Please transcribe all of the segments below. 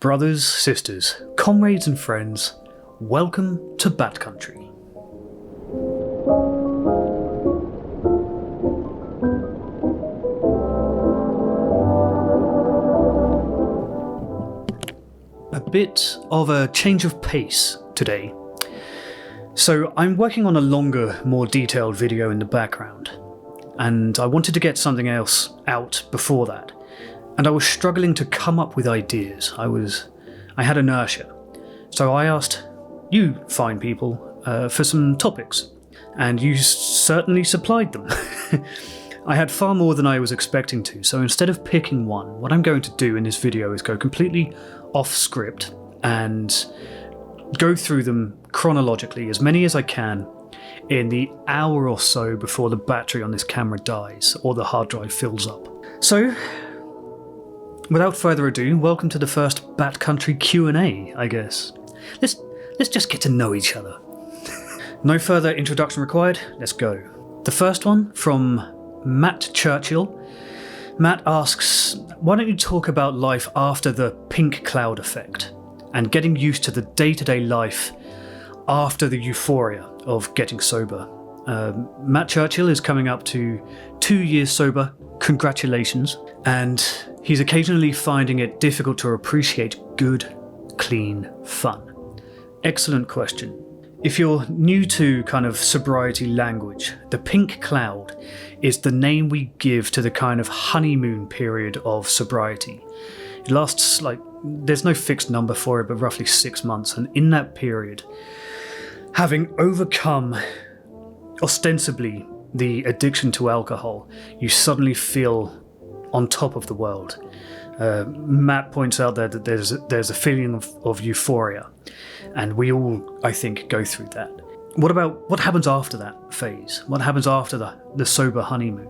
Brothers, sisters, comrades and friends, welcome to Bat Country. A bit of a change of pace today. So I'm working on a longer, more detailed video in the background, and I wanted to get something else out before that. And I was struggling to come up with ideas. I had inertia. So I asked you fine people for some topics, and you certainly supplied them. I had far more than I was expecting to, so instead of picking one, what I'm going to do in this video is go completely off script and go through them chronologically, as many as I can, in the hour or so before the battery on this camera dies or the hard drive fills up. So, without further ado, welcome to the first Bat Country Q&A, I guess. Let's just get to know each other. No further introduction required, let's go. The first one from Matt Churchill. Matt asks, why don't you talk about life after the pink cloud effect and getting used to the day-to-day life after the euphoria of getting sober? Matt Churchill is coming up to 2 years sober, congratulations, and he's occasionally finding it difficult to appreciate good, clean fun. Excellent question. If you're new to kind of sobriety language, the pink cloud is the name we give to the kind of honeymoon period of sobriety. It lasts there's no fixed number for it, but roughly 6 months. And in that period, having overcome ostensibly the addiction to alcohol, you suddenly feel on top of the world. Matt points out there that there's a feeling of euphoria, and we all, I think, go through that. What happens after that phase? What happens after the sober honeymoon?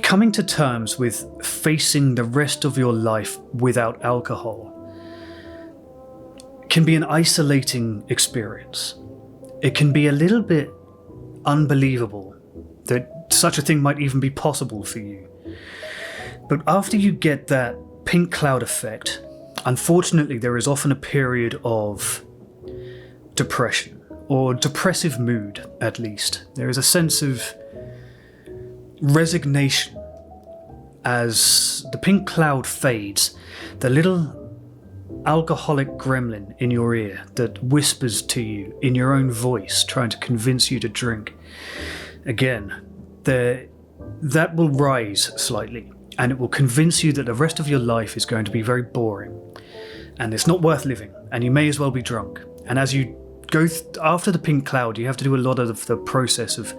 Coming to terms with facing the rest of your life without alcohol can be an isolating experience. It can be a little bit unbelievable that such a thing might even be possible for you. But after you get that pink cloud effect, unfortunately there is often a period of depression, or depressive mood at least. There is a sense of resignation as the pink cloud fades. The little alcoholic gremlin in your ear that whispers to you in your own voice, trying to convince you to drink. Again, that will rise slightly, and it will convince you that the rest of your life is going to be very boring, and it's not worth living, and you may as well be drunk. And as you go after the pink cloud, you have to do a lot of the process of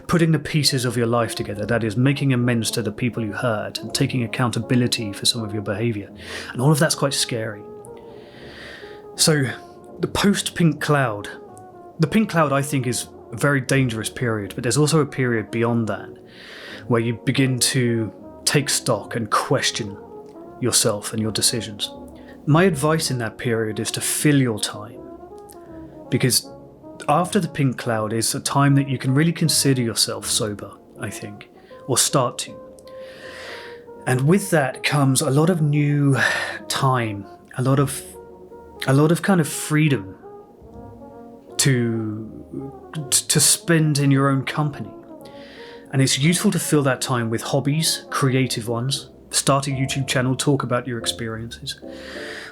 putting the pieces of your life together. That is, making amends to the people you hurt and taking accountability for some of your behaviour. And all of that's quite scary. So, the post-pink cloud. The pink cloud, I think, is a very dangerous period, but there's also a period beyond that where you begin to take stock and question yourself and your decisions. My advice in that period is to fill your time, because after the pink cloud is a time that you can really consider yourself sober, I think, or start to. And with that comes a lot of new time, a lot of kind of freedom to spend in your own company. And it's useful to fill that time with hobbies, creative ones. Start a YouTube channel, talk about your experiences.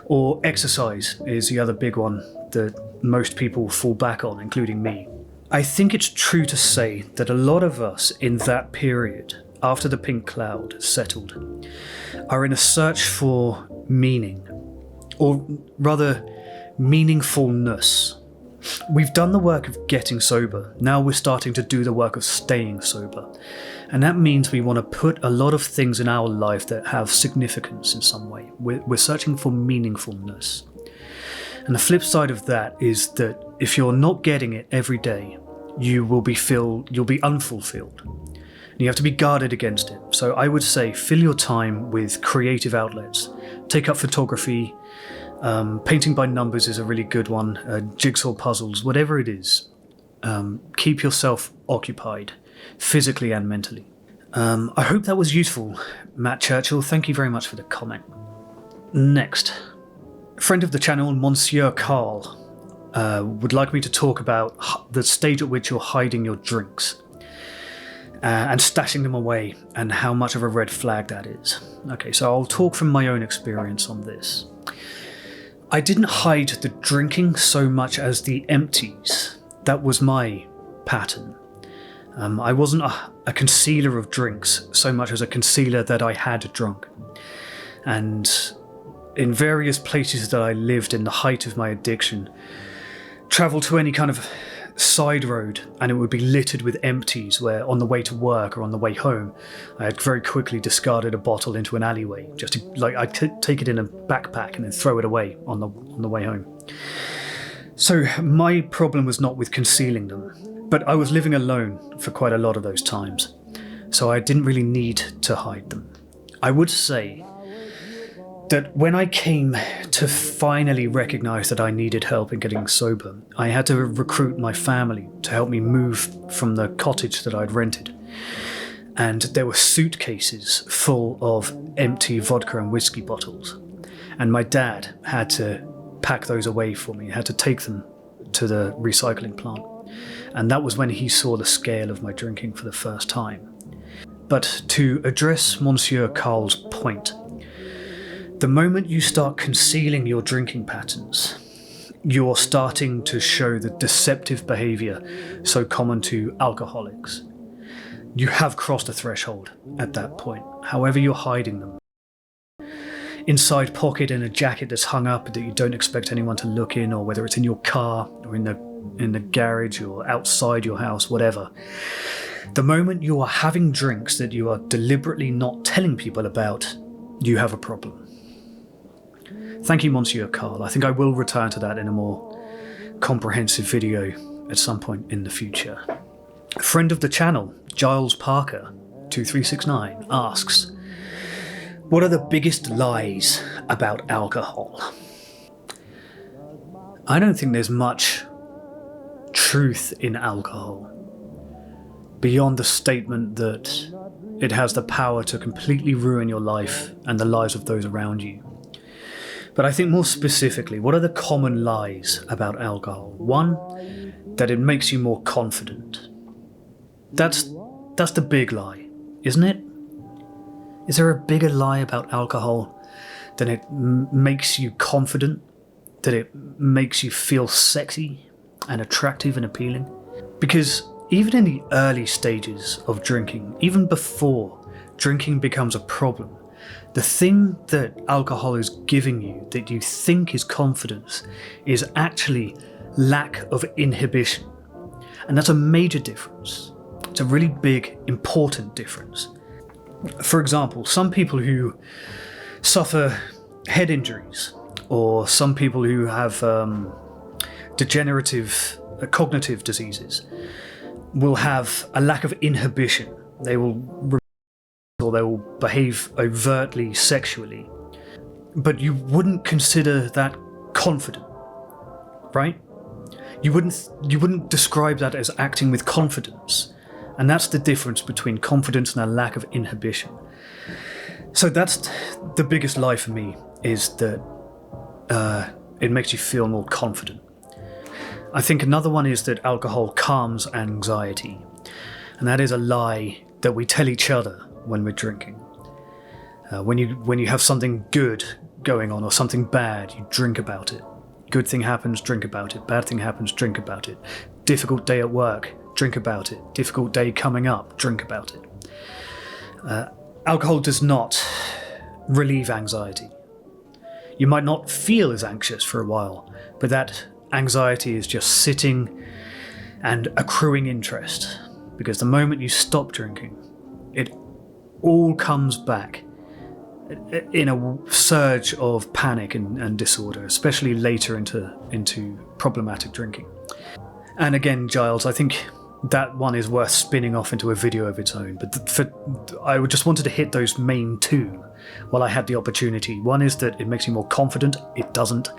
Or exercise is the other big one that most people fall back on, including me. I think it's true to say that a lot of us in that period, after the pink cloud settled, are in a search for meaning, or rather meaningfulness. We've done the work of getting sober. Now we're starting to do the work of staying sober. And that means we want to put a lot of things in our life that have significance in some way. We're searching for meaningfulness. And the flip side of that is that if you're not getting it every day, you'll be unfulfilled. And you have to be guarded against it. So I would say fill your time with creative outlets. Take up photography. Painting by numbers is a really good one. Jigsaw puzzles, whatever it is. Keep yourself occupied, physically and mentally. I hope that was useful, Matt Churchill. Thank you very much for the comment. Next, friend of the channel, Monsieur Carl, would like me to talk about the stage at which you're hiding your drinks and stashing them away, and how much of a red flag that is. Okay, so I'll talk from my own experience on this. I didn't hide the drinking so much as the empties. That was my pattern. I wasn't a concealer of drinks so much as a concealer that I had drunk. And in various places that I lived in the height of my addiction, travel to any kind of side road and it would be littered with empties, where on the way to work or on the way home I had very quickly discarded a bottle into an alleyway, just to, like, I'd take it in a backpack and then throw it away on the way home. So my problem was not with concealing them, but I was living alone for quite a lot of those times, so I didn't really need to hide them. I would say that when I came to finally recognise that I needed help in getting sober, I had to recruit my family to help me move from the cottage that I'd rented. And there were suitcases full of empty vodka and whiskey bottles. And my dad had to pack those away for me, had to take them to the recycling plant. And that was when he saw the scale of my drinking for the first time. But to address Monsieur Carl's point, the moment you start concealing your drinking patterns, you're starting to show the deceptive behaviour so common to alcoholics. You have crossed a threshold at that point, however you're hiding them. Inside pocket in a jacket that's hung up that you don't expect anyone to look in, or whether it's in your car or in the garage or outside your house, whatever. The moment you are having drinks that you are deliberately not telling people about, you have a problem. Thank you, Monsieur Carl. I think I will return to that in a more comprehensive video at some point in the future. A friend of the channel, Giles Parker 2369, asks, what are the biggest lies about alcohol? I don't think there's much truth in alcohol beyond the statement that it has the power to completely ruin your life and the lives of those around you. But I think more specifically, what are the common lies about alcohol? One, that it makes you more confident. That's the big lie, isn't it? Is there a bigger lie about alcohol than it makes you confident? That it makes you feel sexy and attractive and appealing? Because even in the early stages of drinking, even before drinking becomes a problem, the thing that alcohol is giving you that you think is confidence is actually lack of inhibition. And that's a major difference. It's a really big, important difference. For example, some people who suffer head injuries, or some people who have degenerative cognitive diseases, will have a lack of inhibition. They will behave overtly sexually, but you wouldn't consider that confident, right? You wouldn't describe that as acting with confidence, and that's the difference between confidence and a lack of inhibition. So that's the biggest lie for me, is that it makes you feel more confident. I think another one is that alcohol calms anxiety, and that is a lie that we tell each other when we're drinking. When you have something good going on or something bad, you drink about it. Good thing happens, drink about it. Bad thing happens, drink about it. Difficult day at work, drink about it. Difficult day coming up, drink about it. Alcohol does not relieve anxiety. You might not feel as anxious for a while, but that anxiety is just sitting and accruing interest, because the moment you stop drinking, it all comes back in a surge of panic and disorder, especially later into problematic drinking. And again, Giles, I think that one is worth spinning off into a video of its own, but I just wanted to hit those main two while I had the opportunity. One is that it makes you more confident, it doesn't,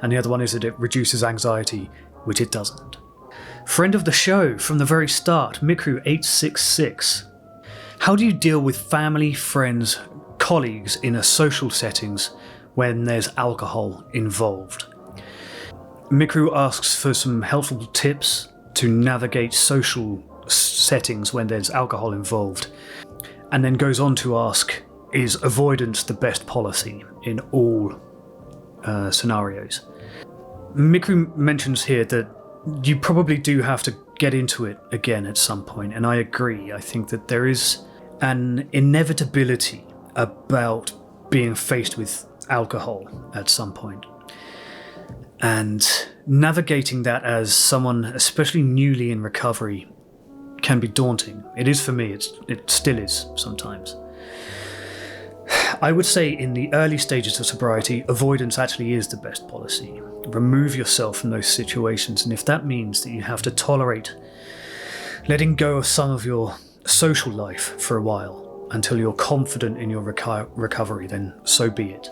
and the other one is that it reduces anxiety, which it doesn't. Friend of the show from the very start, Mikru866. How do you deal with family, friends, colleagues in a social settings when there's alcohol involved. Mikru asks for some helpful tips to navigate social settings when there's alcohol involved, and then goes on to ask, is avoidance the best policy in all scenarios? Mikru mentions here that you probably do have to get into it again at some point, and I agree. I think that there is an inevitability about being faced with alcohol at some point. And navigating that as someone, especially newly in recovery, can be daunting. It is for me, it still is sometimes. I would say in the early stages of sobriety, avoidance actually is the best policy. Remove yourself from those situations, and if that means that you have to tolerate letting go of some of your social life for a while until you're confident in your recovery, then so be it.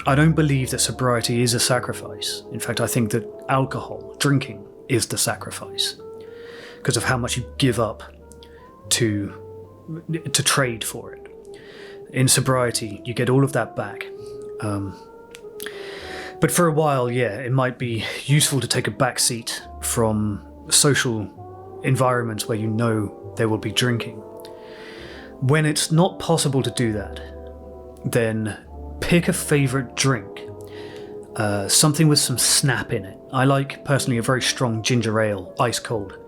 I don't believe that sobriety is a sacrifice. In fact, I think that alcohol, drinking, is the sacrifice because of how much you give up to trade for it. In sobriety, you get all of that back. But for a while, yeah, it might be useful to take a back seat from social environments where you know there will be drinking. When it's not possible to do that, then pick a favourite drink. Something with some snap in it. I like, personally, a very strong ginger ale, ice cold.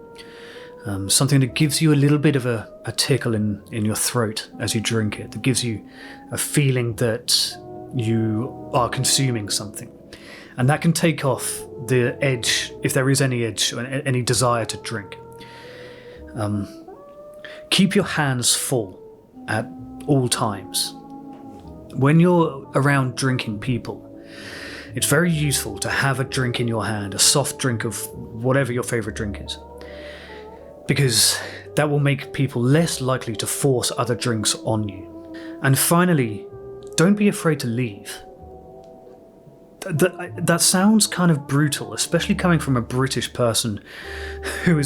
Something that gives you a little bit of a tickle in your throat as you drink it, that gives you a feeling that you are consuming something. And that can take off the edge, if there is any edge, or any desire to drink. Keep your hands full at all times. When you're around drinking people, it's very useful to have a drink in your hand, a soft drink of whatever your favourite drink is, because that will make people less likely to force other drinks on you. And finally, don't be afraid to leave. That sounds kind of brutal, especially coming from a British person who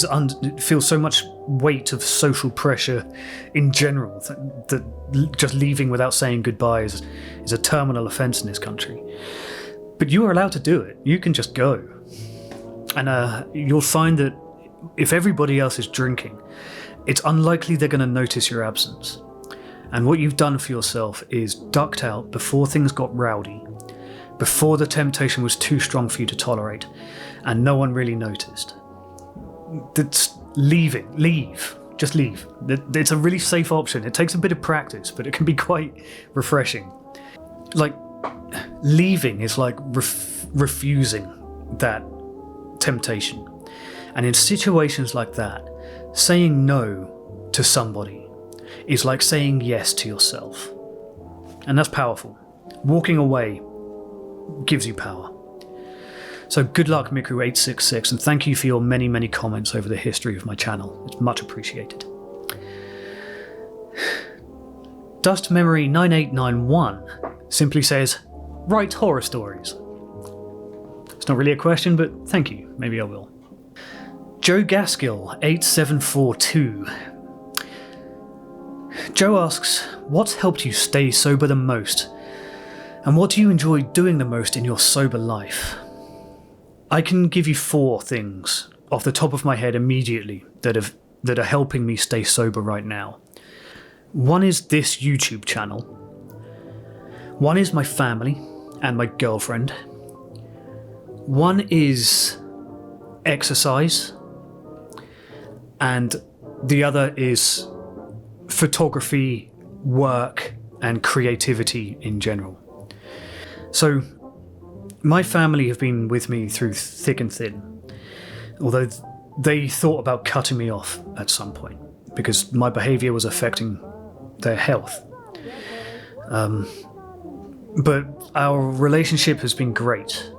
feels so much weight of social pressure in general, that just leaving without saying goodbye is a terminal offence in this country. But you are allowed to do it. You can just go. And you'll find that if everybody else is drinking, it's unlikely they're going to notice your absence. And what you've done for yourself is ducked out before things got rowdy, before the temptation was too strong for you to tolerate, and no one really noticed. That's leaving. Leave. Just leave. It's a really safe option. It takes a bit of practice, but it can be quite refreshing. Like, leaving is like refusing that temptation. And in situations like that, saying no to somebody is like saying yes to yourself. And that's powerful. Walking away gives you power. So good luck, Miku866, and thank you for your many, many comments over the history of my channel. It's much appreciated. Dust Memory 9891 simply says, write horror stories. It's not really a question, but thank you. Maybe I will. Joe Gaskill 8742. Joe asks, what's helped you stay sober the most? And what do you enjoy doing the most in your sober life? I can give you 4 things off the top of my head immediately that are helping me stay sober right now. One is this YouTube channel. One is my family and my girlfriend. One is exercise. And the other is photography, work, and creativity in general. So, my family have been with me through thick and thin, although they thought about cutting me off at some point because my behaviour was affecting their health. But our relationship has been great,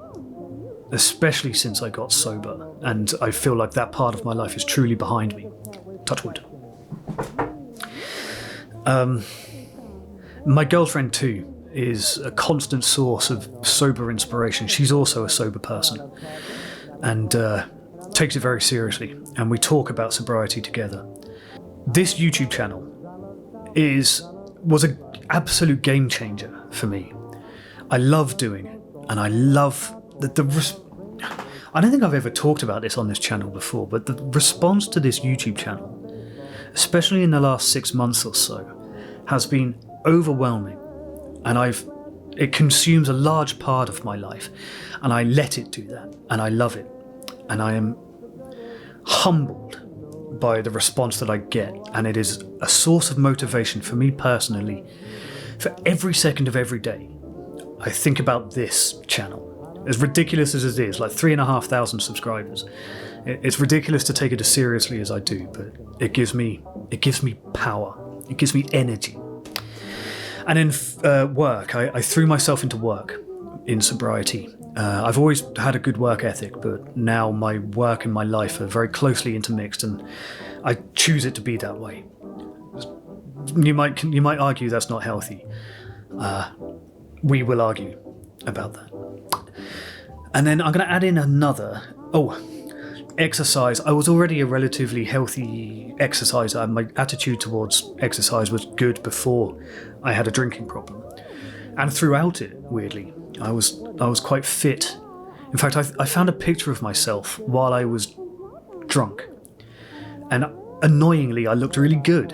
especially since I got sober, and I feel like that part of my life is truly behind me. Touch wood. My girlfriend too is a constant source of sober inspiration. She's also a sober person and takes it very seriously, and we talk about sobriety together. This YouTube channel was absolute game changer for me. I love doing it, and I love I don't think I've ever talked about this on this channel before, but the response to this YouTube channel, especially in the last 6 months or so, has been overwhelming, and it consumes a large part of my life, and I let it do that, and I love it, and I am humbled by the response that I get, and it is a source of motivation for me personally. For every second of every day, I think about this channel. As ridiculous as it is, like 3,500 subscribers. It's ridiculous to take it as seriously as I do, but it gives me power. It gives me energy. And in work, I threw myself into work in sobriety. I've always had a good work ethic, but now my work and my life are very closely intermixed, and I choose it to be that way. You might argue that's not healthy. We will argue about that. And then I'm going to add in another. Exercise. I was already a relatively healthy exerciser. My attitude towards exercise was good before I had a drinking problem, and throughout it, weirdly, I was quite fit. In fact, I found a picture of myself while I was drunk, and annoyingly, I looked really good.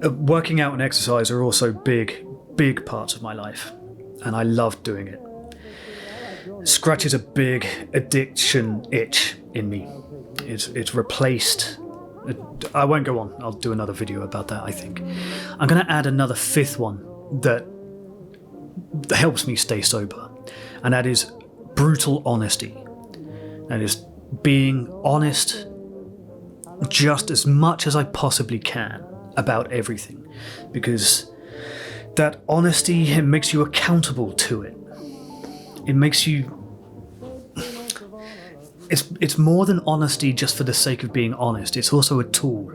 Working out and exercise are also big parts of my life, and I love doing it. Scratches a big addiction itch in me. It's replaced. I won't go on. I'll do another video about that, I think. I'm going to add another fifth one that helps me stay sober, and that is brutal honesty. That is being honest just as much as I possibly can about everything, because that honesty, it makes you accountable to it. It makes you... It's more than honesty just for the sake of being honest. It's also a tool.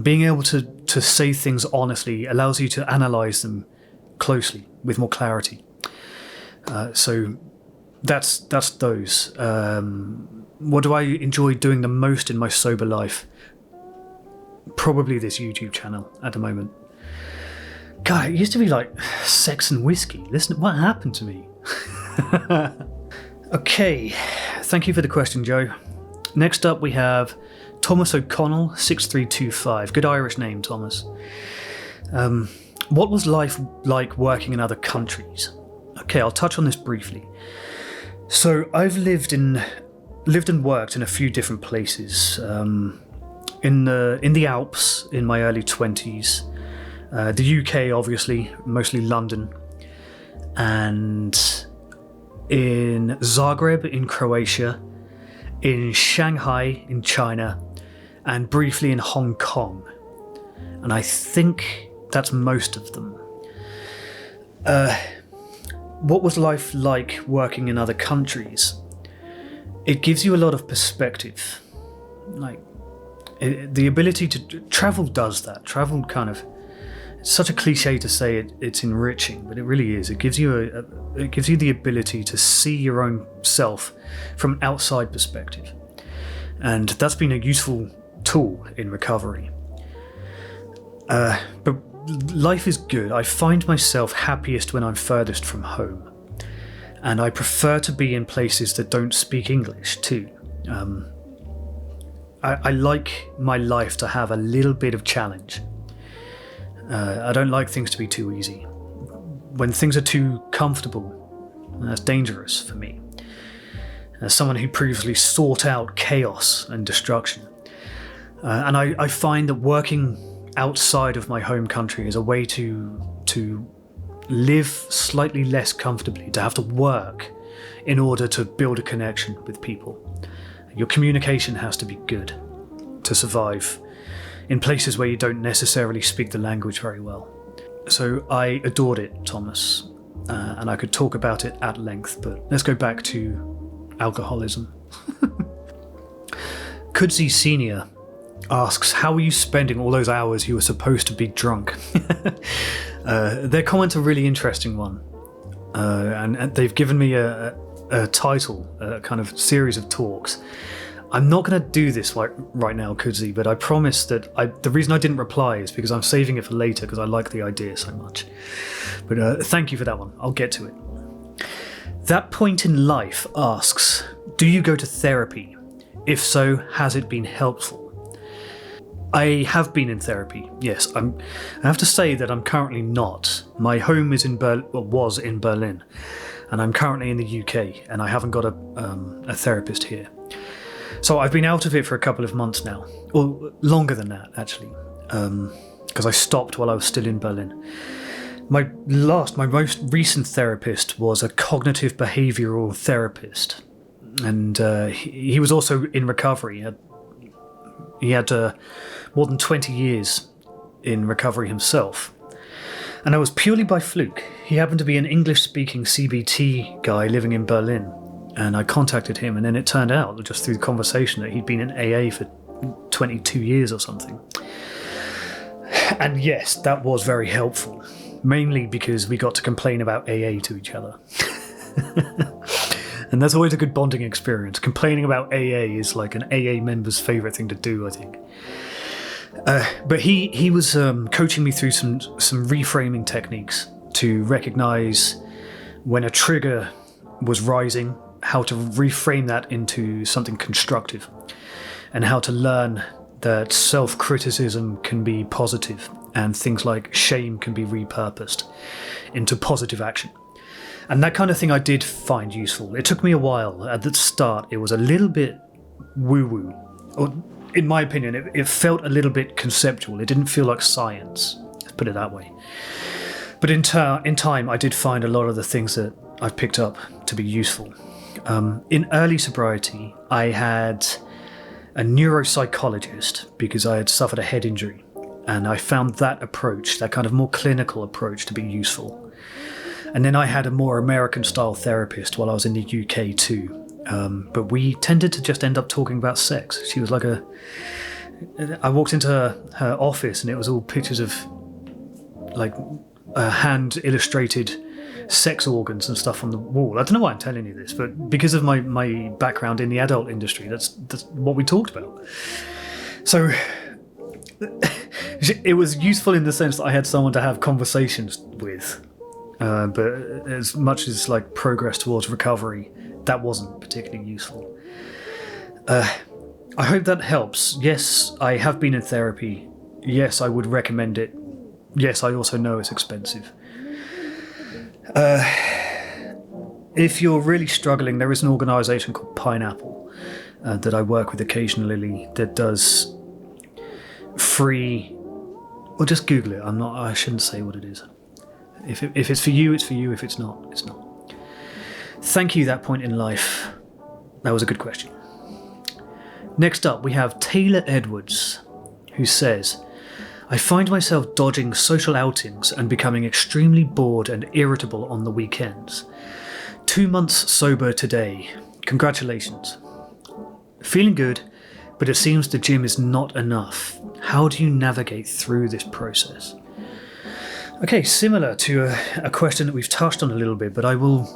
Being able to say things honestly allows you to analyse them closely with more clarity. So that's those. What do I enjoy doing the most in my sober life? Probably this YouTube channel at the moment. God, it used to be like sex and whiskey. Listen, what happened to me? Okay, thank you for the question, Joe. Next up we have Thomas O'Connell 6325. Good Irish name, Thomas. What was life like working in other countries? Okay, I'll touch on this briefly. So I've lived and worked in a few different places. In the Alps in my early 20s, the UK obviously, mostly London, and in Zagreb in Croatia, in Shanghai in China, and briefly in Hong Kong. And I think that's most of them. What was life like working in other countries? It gives you a lot of perspective. The ability to travel does that. Travel kind of, it's such a cliche to say it's enriching, but it really is. It gives you the ability to see your own self from an outside perspective, and that's been a useful tool in recovery. But life is good. I find myself happiest when I'm furthest from home, and I prefer to be in places that don't speak English too. I like my life to have a little bit of challenge. I don't like things to be too easy. When things are too comfortable, that's dangerous for me. As someone who previously sought out chaos and destruction. And I find that working outside of my home country is a way to live slightly less comfortably, to have to work in order to build a connection with people. Your communication has to be good to survive in places where you don't necessarily speak the language very well. So I adored it, Thomas, and I could talk about it at length, but let's go back to alcoholism. Kudzi Senior asks, how were you spending all those hours you were supposed to be drunk? Their comment's a really interesting one, and they've given me a title, a kind of series of talks. I'm not going to do this right now, Kudzi, but I promise that the reason I didn't reply is because I'm saving it for later because I like the idea so much. But thank you for that one. I'll get to it. That point in life asks, do you go to therapy? If so, has it been helpful? I have been in therapy, yes. I have to say that I'm currently not. My home is was in Berlin, and I'm currently in the UK, and I haven't got a therapist here. So I've been out of it for a couple of months now, or longer than that, actually, because I stopped while I was still in Berlin. My most recent therapist was a cognitive behavioural therapist, and he was also in recovery. He had more than 20 years in recovery himself. And it was purely by fluke. He happened to be an English-speaking CBT guy living in Berlin. And I contacted him, and then it turned out, just through the conversation, that he'd been in AA for 22 years or something. And yes, that was very helpful. Mainly because we got to complain about AA to each other. And that's always a good bonding experience. Complaining about AA is like an AA member's favourite thing to do, I think. But he was coaching me through some reframing techniques to recognise when a trigger was rising, how to reframe that into something constructive, and how to learn that self-criticism can be positive and things like shame can be repurposed into positive action. And that kind of thing I did find useful. It took me a while. At the start, it was a little bit woo-woo. Or, in my opinion, it felt a little bit conceptual. It didn't feel like science, let's put it that way. But in time, I did find a lot of the things that I've picked up to be useful. In early sobriety, I had a neuropsychologist because I had suffered a head injury. And I found that approach, that kind of more clinical approach, to be useful. And then I had a more American-style therapist while I was in the UK too. But we tended to just end up talking about sex. She was like I walked into her office and it was all pictures of like hand-illustrated sex organs and stuff on the wall. I don't know why I'm telling you this, but because of my background in the adult industry, that's what we talked about. So it was useful in the sense that I had someone to have conversations with. But as much as like progress towards recovery, that wasn't particularly useful. I hope that helps. Yes, I have been in therapy. Yes, I would recommend it. Yes, I also know it's expensive. If you're really struggling, there is an organisation called Pineapple that I work with occasionally that does free. Or just Google it. I shouldn't say what it is. If it's for you, it's for you. If it's not, it's not. Thank you, that point in life. That was a good question. Next up, we have Taylor Edwards, who says, I find myself dodging social outings and becoming extremely bored and irritable on the weekends. 2 months sober today. Congratulations. Feeling good, but it seems the gym is not enough. How do you navigate through this process? Okay, similar to a question that we've touched on a little bit, but I will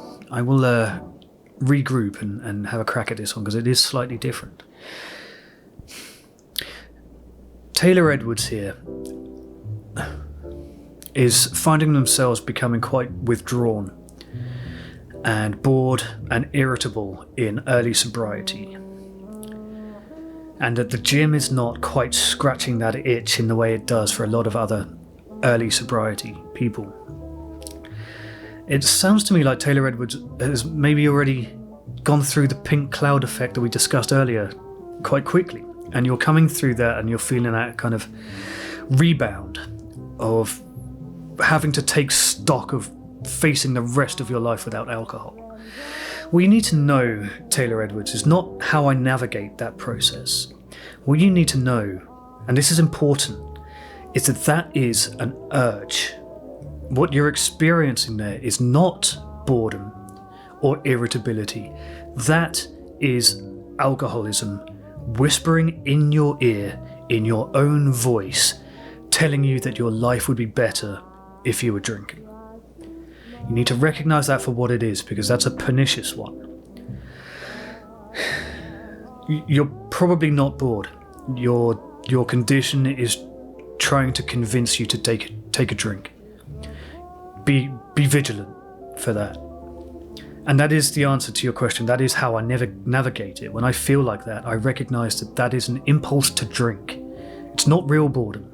regroup and have a crack at this one because it is slightly different. Taylor Edwards here is finding themselves becoming quite withdrawn and bored and irritable in early sobriety, and that the gym is not quite scratching that itch in the way it does for a lot of other early sobriety people. It sounds to me like Taylor Edwards has maybe already gone through the pink cloud effect that we discussed earlier quite quickly, and you're coming through that and you're feeling that kind of rebound of having to take stock of facing the rest of your life without alcohol. What you need to know, Taylor Edwards, is not how I navigate that process. What you need to know, and this is important, is that is an urge. What you're experiencing there is not boredom or irritability. That is alcoholism whispering in your ear, in your own voice, telling you that your life would be better if you were drinking. You need to recognize that for what it is, because that's a pernicious one. you're probably not bored. Your condition is trying to convince you to take a drink. Be vigilant for that. And that is the answer to your question. That is how I never navigate it. When I feel like that, I recognize that is an impulse to drink. It's not real boredom.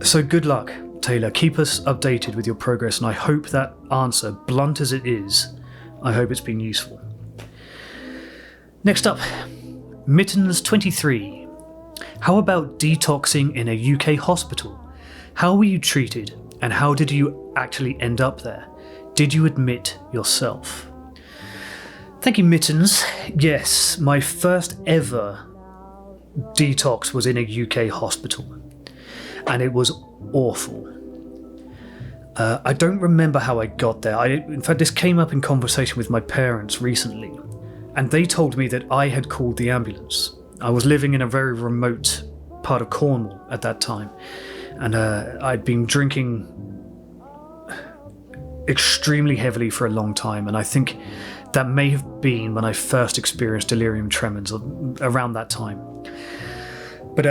So good luck, Taylor. Keep us updated with your progress, and I hope that answer, blunt as it is, I hope it's been useful. Next up, Mittens23. How about detoxing in a UK hospital? How were you treated, and how did you actually end up there? Did you admit yourself? Thank you, Mittens. Yes, my first ever detox was in a UK hospital, and it was awful. I don't remember how I got there. In fact, this came up in conversation with my parents recently, and they told me that I had called the ambulance. I was living in a very remote part of Cornwall at that time, and I'd been drinking extremely heavily for a long time, and I think that may have been when I first experienced delirium tremens around that time. But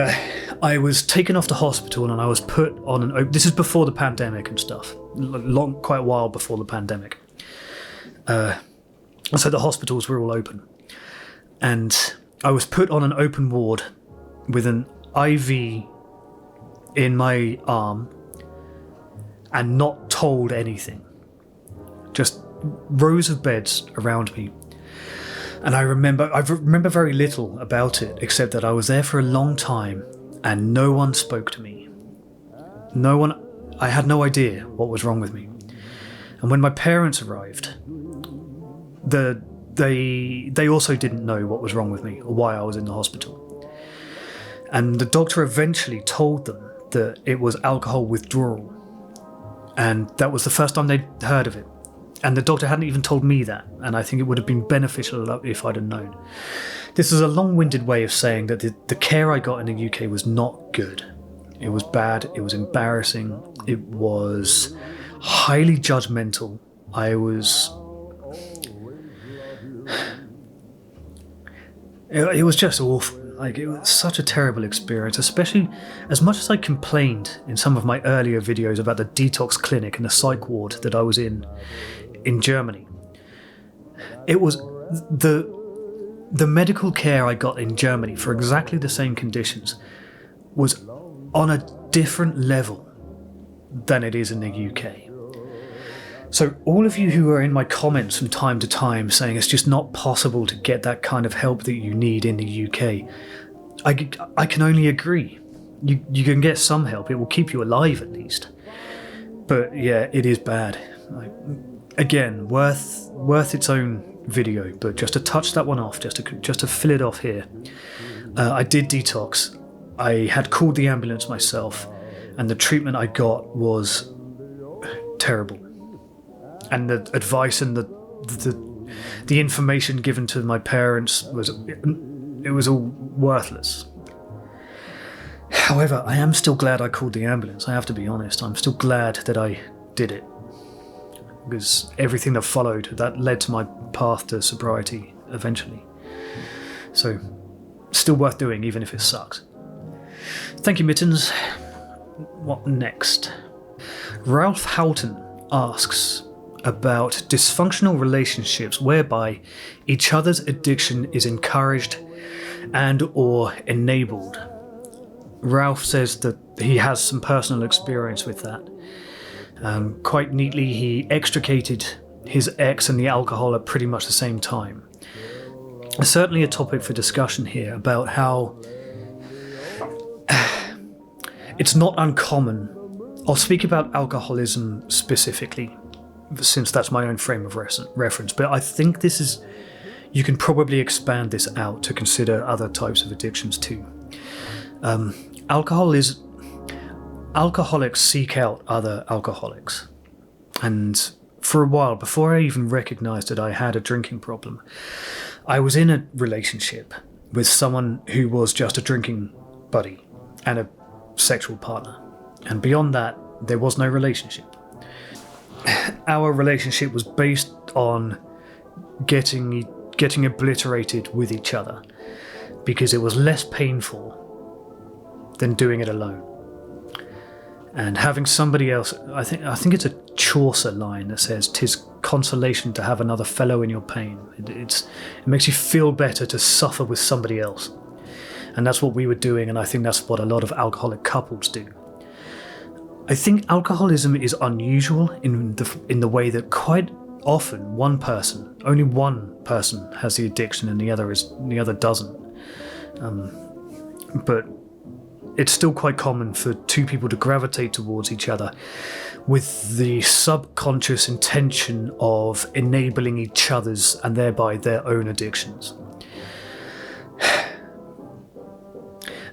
I was taken off to hospital, and I was put on this is before the pandemic and stuff, quite a while before the pandemic. So the hospitals were all open, and I was put on an open ward with an IV in my arm and not told anything. Just rows of beds around me. And I remember very little about it, except that I was there for a long time and no one spoke to me. I had no idea what was wrong with me. And when my parents arrived, they also didn't know what was wrong with me or why I was in the hospital. And the doctor eventually told them that it was alcohol withdrawal. And that was the first time they'd heard of it. And the doctor hadn't even told me that, and I think it would have been beneficial if I'd have known. This is a long-winded way of saying that the care I got in the UK was not good. It was bad, it was embarrassing, it was highly judgmental. It was just awful. Like, it was such a terrible experience, especially as much as I complained in some of my earlier videos about the detox clinic and the psych ward that I was in Germany. It was the medical care I got in Germany for exactly the same conditions was on a different level than it is in the UK. So all of you who are in my comments from time to time saying it's just not possible to get that kind of help that you need in the UK, I can only agree. You can get some help, it will keep you alive at least. But yeah, it is bad. Again, worth its own video, but just to touch that one off, just to fill it off here. I did detox. I had called the ambulance myself, and the treatment I got was terrible. And the advice and the information given to my parents was all worthless. However, I am still glad I called the ambulance. I have to be honest. I'm still glad that I did it, because everything that followed that led to my path to sobriety eventually. So, still worth doing, even if it sucks. Thank you, Mittens. What next? Ralph Houghton asks about dysfunctional relationships whereby each other's addiction is encouraged and or enabled. Ralph says that he has some personal experience with that. Quite neatly, he extricated his ex and the alcohol at pretty much the same time. Certainly a topic for discussion here about how it's not uncommon. I'll speak about alcoholism specifically, since that's my own frame of reference, but I think you can probably expand this out to consider other types of addictions too. Alcoholics seek out other alcoholics, and for a while, before I even recognised that I had a drinking problem, I was in a relationship with someone who was just a drinking buddy and a sexual partner, and beyond that, there was no relationship. Our relationship was based on getting getting obliterated with each other because it was less painful than doing it alone. And having somebody else, I think it's a Chaucer line that says, "'Tis consolation to have another fellow in your pain." It makes you feel better to suffer with somebody else. And that's what we were doing, and I think that's what a lot of alcoholic couples do. I think alcoholism is unusual in the way that quite often only one person has the addiction and the other doesn't. But it's still quite common for two people to gravitate towards each other with the subconscious intention of enabling each other's and thereby their own addictions.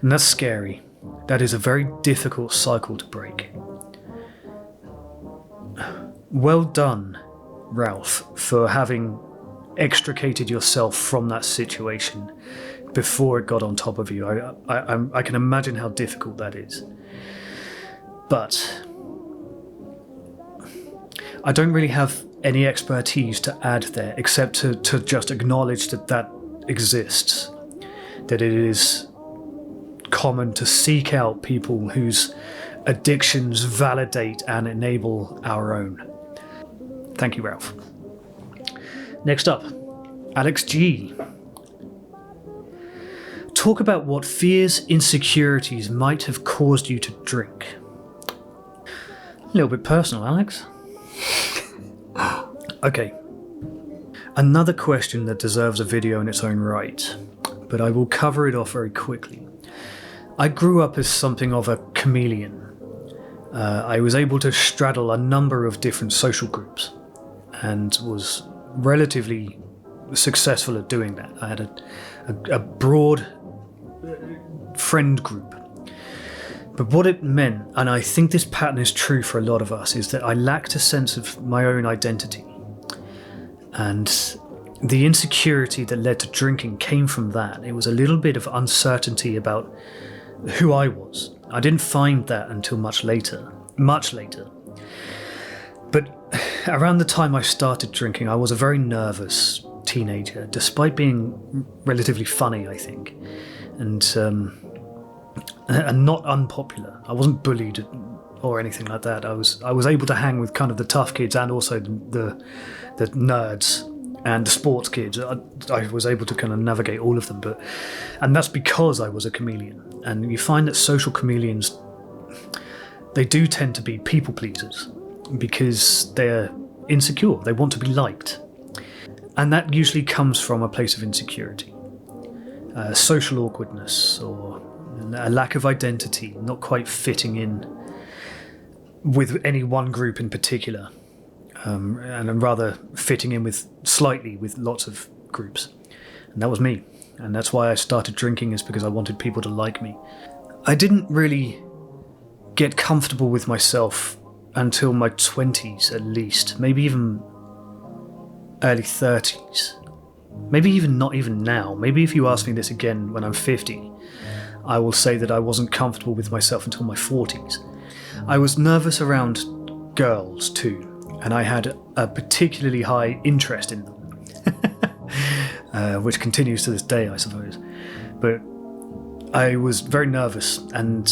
And that's scary. That is a very difficult cycle to break. Well done, Ralph, for having extricated yourself from that situation before it got on top of you. I can imagine how difficult that is. But I don't really have any expertise to add there except to just acknowledge that exists, that it is common to seek out people whose addictions validate and enable our own. Thank you, Ralph. Next up, Alex G. Talk about what fears, insecurities might have caused you to drink. A little bit personal, Alex. Okay. Another question that deserves a video in its own right, but I will cover it off very quickly. I grew up as something of a chameleon. I was able to straddle a number of different social groups and was relatively successful at doing that. I had a broad friend group. But what it meant, and I think this pattern is true for a lot of us, is that I lacked a sense of my own identity. And the insecurity that led to drinking came from that. It was a little bit of uncertainty about who I was. I didn't find that until much later. But around the time I started drinking, I was a very nervous teenager, despite being relatively funny, I think, and not unpopular. I wasn't bullied or anything like that. I was able to hang with kind of the tough kids and also the nerds and the sports kids. I was able to kind of navigate all of them, and that's because I was a chameleon. And you find that social chameleons, they do tend to be people pleasers because they're insecure. They want to be liked. And that usually comes from a place of insecurity. Social awkwardness or a lack of identity, not quite fitting in with any one group in particular, and rather fitting in with lots of groups. And that was me. And that's why I started drinking, is because I wanted people to like me. I didn't really get comfortable with myself until my 20s at least, maybe even early 30s. Maybe even not even now. Maybe if you ask me this again when I'm 50, I will say that I wasn't comfortable with myself until my 40s. I was nervous around girls too, and I had a particularly high interest in them. Which continues to this day, I suppose. But I was very nervous, and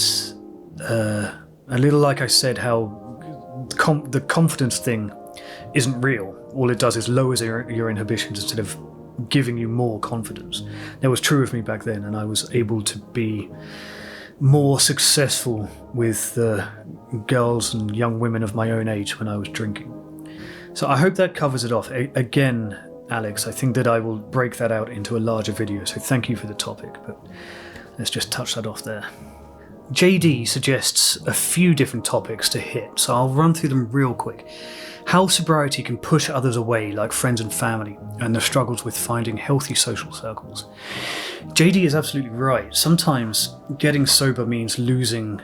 a little like I said, how the confidence thing isn't real. All it does is lowers your inhibitions instead of giving you more confidence. That was true of me back then, and I was able to be more successful with girls and young women of my own age when I was drinking. So I hope that covers it off. Again, Alex, I think that I will break that out into a larger video, so thank you for the topic, but let's just touch that off there. JD suggests a few different topics to hit, so I'll run through them real quick. How sobriety can push others away, like friends and family, and the struggles with finding healthy social circles. JD is absolutely right. Sometimes getting sober means losing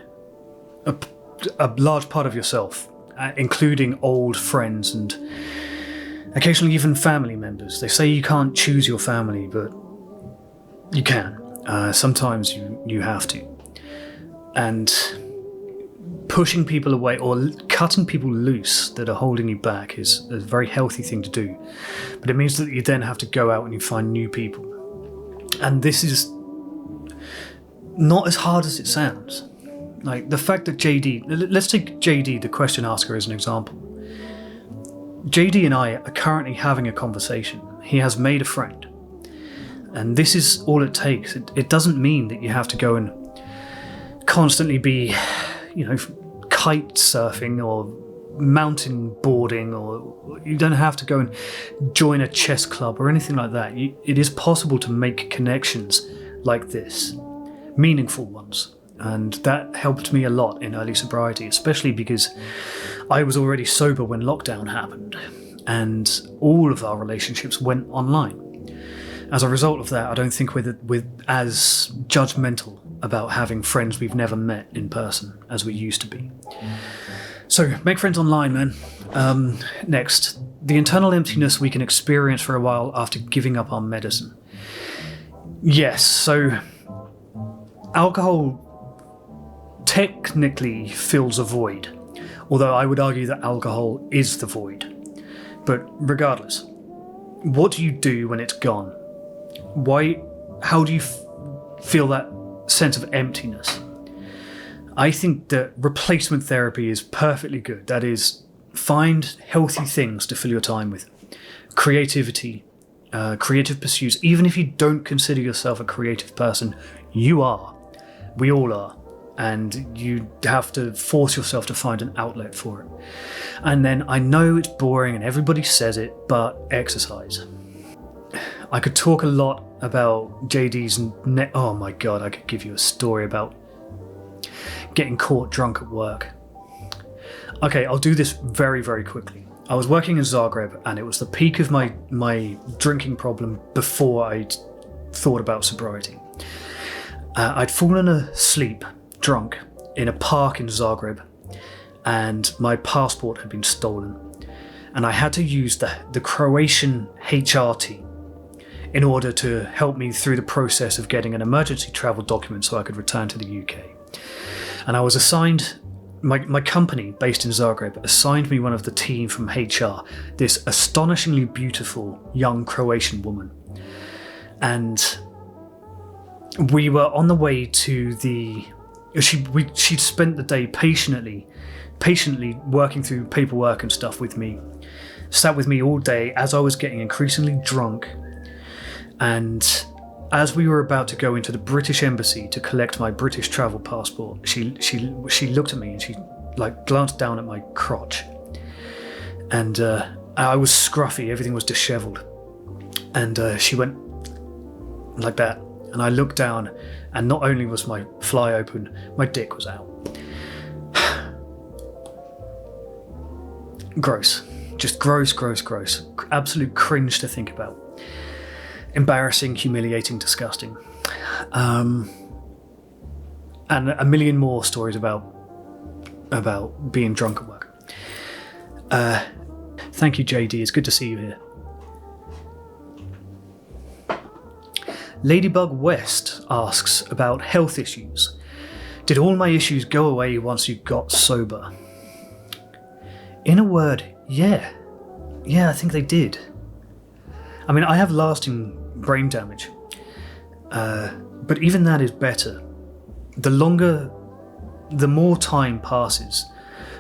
a large part of yourself, including old friends and occasionally even family members. They say you can't choose your family, but you can. Sometimes you have to. And pushing people away or cutting people loose that are holding you back is a very healthy thing to do. But it means that you then have to go out and you find new people. And this is not as hard as it sounds. Like the fact that JD, let's take JD, the question asker, as an example. JD and I are currently having a conversation. He has made a friend. And this is all it takes. It doesn't mean that you have to go and constantly be, kite surfing or mountain boarding, or you don't have to go and join a chess club or anything like that. It is possible to make connections like this, meaningful ones. And that helped me a lot in early sobriety, especially because I was already sober when lockdown happened and all of our relationships went online. As a result of that, I don't think we're as judgmental about having friends we've never met in person as we used to be. So make friends online, man. Next, the internal emptiness we can experience for a while after giving up our medicine. Yes, so alcohol technically fills a void, although I would argue that alcohol is the void. But regardless, what do you do when it's gone? How do you feel that sense of emptiness? I think that replacement therapy is perfectly good. That is, find healthy things to fill your time with. Creativity, creative pursuits. Even if you don't consider yourself a creative person, you are. We all are. And you have to force yourself to find an outlet for it. And then, I know it's boring and everybody says it, but exercise. I could talk a lot about JD's oh my god, I could give you a story about getting caught drunk at work. Okay, I'll do this very, very quickly. I was working in Zagreb and it was the peak of my drinking problem before I'd thought about sobriety. I'd fallen asleep drunk in a park in Zagreb and my passport had been stolen, and I had to use the Croatian HR team in order to help me through the process of getting an emergency travel document so I could return to the UK. And I was assigned, my company based in Zagreb assigned me one of the team from HR, this astonishingly beautiful young Croatian woman. And we were on the way to she'd spent the day patiently working through paperwork and stuff with me, sat with me all day as I was getting increasingly drunk. And as we were about to go into the British embassy to collect my British travel passport, she looked at me and she glanced down at my crotch. And I was scruffy, everything was disheveled. And she went like that. And I looked down, and not only was my fly open, my dick was out. Gross. Just gross. Absolute cringe to think about. Embarrassing, humiliating, disgusting. And a million more stories about being drunk at work. Thank you, JD. It's good to see you here. Ladybug West asks about health issues. Did all my issues go away once you got sober? In a word, yeah. Yeah, I think they did. I mean, I have lasting brain damage, but even that is better. The more time passes,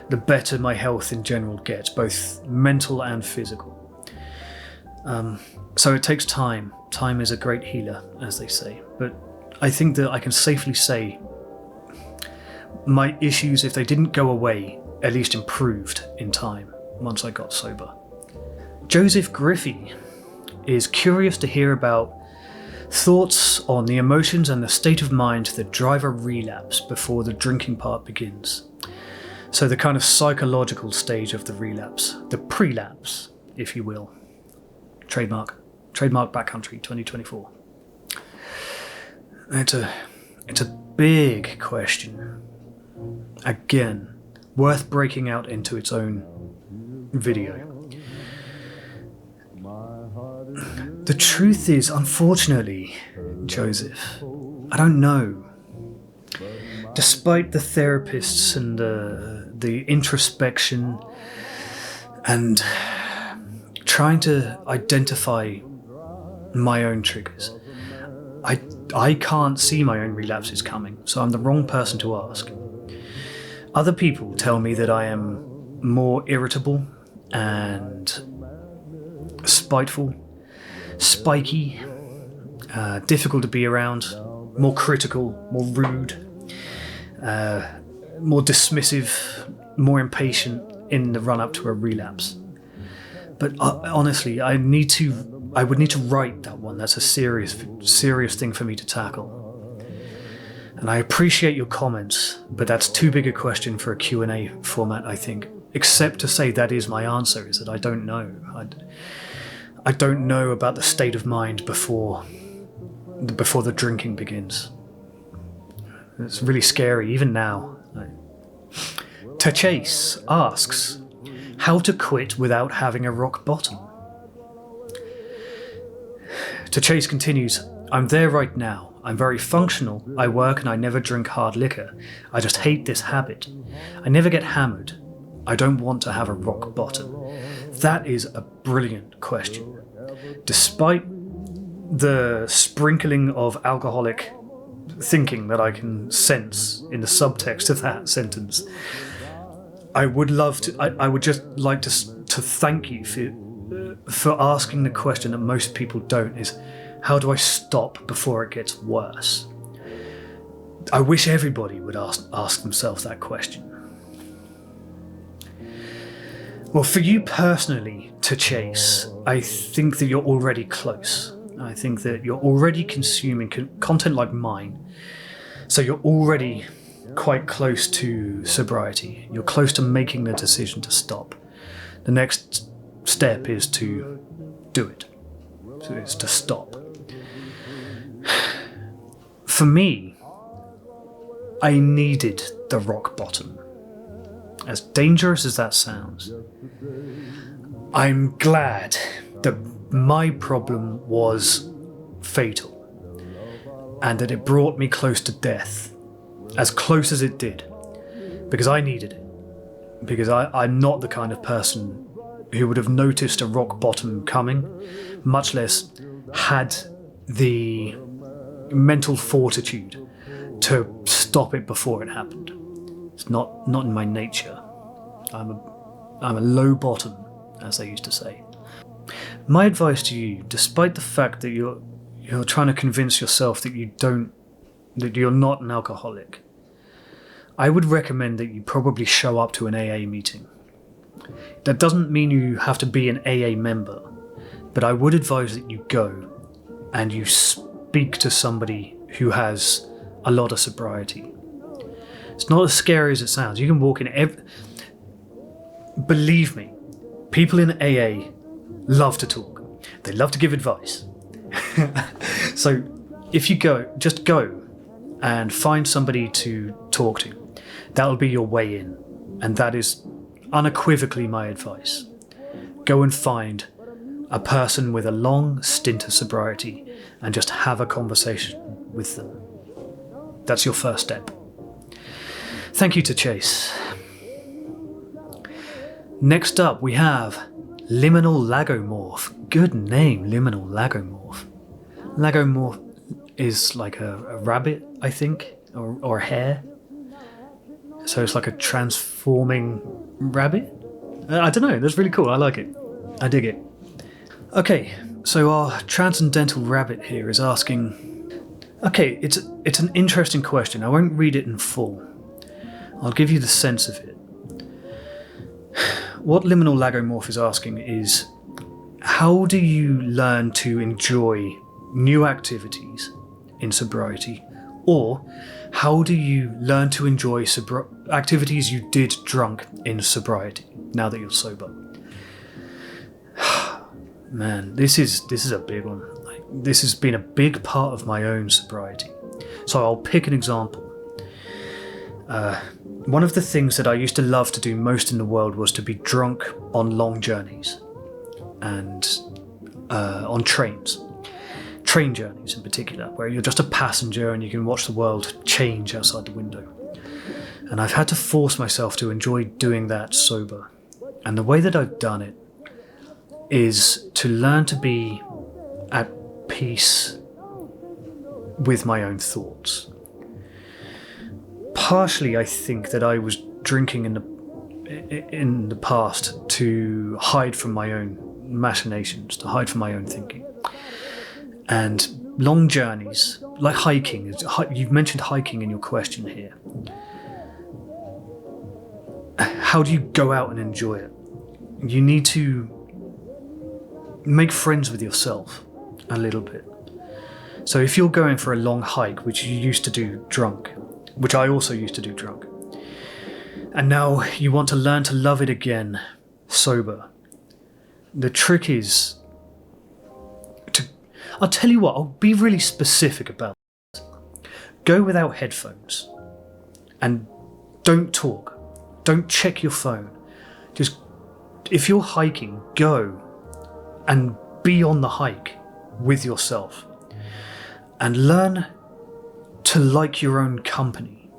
the better my health in general gets, both mental and physical. So it takes time. Time is a great healer, as they say. But I think that I can safely say my issues, if they didn't go away, at least improved in time once I got sober. Joseph Griffey is curious to hear about thoughts on the emotions and the state of mind that drive a relapse before the drinking part begins. So the kind of psychological stage of the relapse, the prelapse, if you will. Trademark Backcountry 2024. It's a big question. Again, worth breaking out into its own video. The truth is, unfortunately, Joseph, I don't know. despite the therapists and the introspection and trying to identify my own triggers, I can't see my own relapses coming, so I'm the wrong person to ask. Other people tell me that I am more irritable and spiteful, spiky, difficult to be around, more critical, more rude, more dismissive, more impatient in the run-up to a relapse. But honestly, I would need to write that one. That's a serious thing for me to tackle. And I appreciate your comments, but that's too big a question for a Q&A format, I think. Except to say that is my answer, is that I don't know. I don't know about the state of mind before the drinking begins. It's really scary, even now. Chase asks, how to quit without having a rock bottom? Chase continues, I'm there right now. I'm very functional. I work and I never drink hard liquor. I just hate this habit. I never get hammered. I don't want to have a rock bottom. That is a brilliant question. Despite the sprinkling of alcoholic thinking that I can sense in the subtext of that sentence, I would just like to thank you for asking the question that most people don't, is how do I stop before it gets worse? I wish everybody would ask themselves that question. Well, for you personally, to Chase, I think that you're already close. I think that you're already consuming content like mine, so you're already quite close to sobriety. You're close to making the decision to stop. The next step is to do it. So it's to stop. For me, I needed the rock bottom. As dangerous as that sounds, I'm glad that my problem was fatal and that it brought me close to death, as close as it did, because I needed it. Because I'm not the kind of person who would have noticed a rock bottom coming, much less had the mental fortitude to stop it before it happened. It's not in my nature. I'm a low bottom, as they used to say. My advice to you, despite the fact that you're trying to convince yourself that you're not an alcoholic, I would recommend that you probably show up to an AA meeting. That doesn't mean you have to be an AA member, but I would advise that you go and you speak to somebody who has a lot of sobriety. It's not as scary as it sounds. You can walk in believe me, people in AA love to talk. They love to give advice. So if you just go and find somebody to talk to. That'll be your way in. And that is unequivocally my advice. Go and find a person with a long stint of sobriety and just have a conversation with them. That's your first step. Thank you to Chase. Next up we have Liminal Lagomorph. Good name, Liminal Lagomorph. Lagomorph is like a rabbit, I think, or a hare. So it's like a transforming rabbit? I don't know, that's really cool, I like it. I dig it. Okay, so our transcendental rabbit here is asking... Okay, it's an interesting question. I won't read it in full. I'll give you the sense of it. What Liminal Lagomorph is asking is, how do you learn to enjoy new activities in sobriety? Or how do you learn to enjoy activities you did drunk in sobriety, now that you're sober? Man, this is a big one. This has been a big part of my own sobriety. So I'll pick an example. One of the things that I used to love to do most in the world was to be drunk on long journeys and on trains. Train journeys in particular, where you're just a passenger and you can watch the world change outside the window. And I've had to force myself to enjoy doing that sober. And the way that I've done it is to learn to be at peace with my own thoughts. Partially, I think that I was drinking in the past to hide from my own machinations, to hide from my own thinking. And long journeys, like hiking, you've mentioned hiking in your question here. How do you go out and enjoy it? You need to make friends with yourself a little bit. So if you're going for a long hike, which you used to do drunk, which I also used to do drunk, and now you want to learn to love it again sober, the trick is I'll tell you what, I'll be really specific about this. Go without headphones and don't talk. Don't check your phone. Just, if you're hiking, go and be on the hike with yourself and learn to like your own company.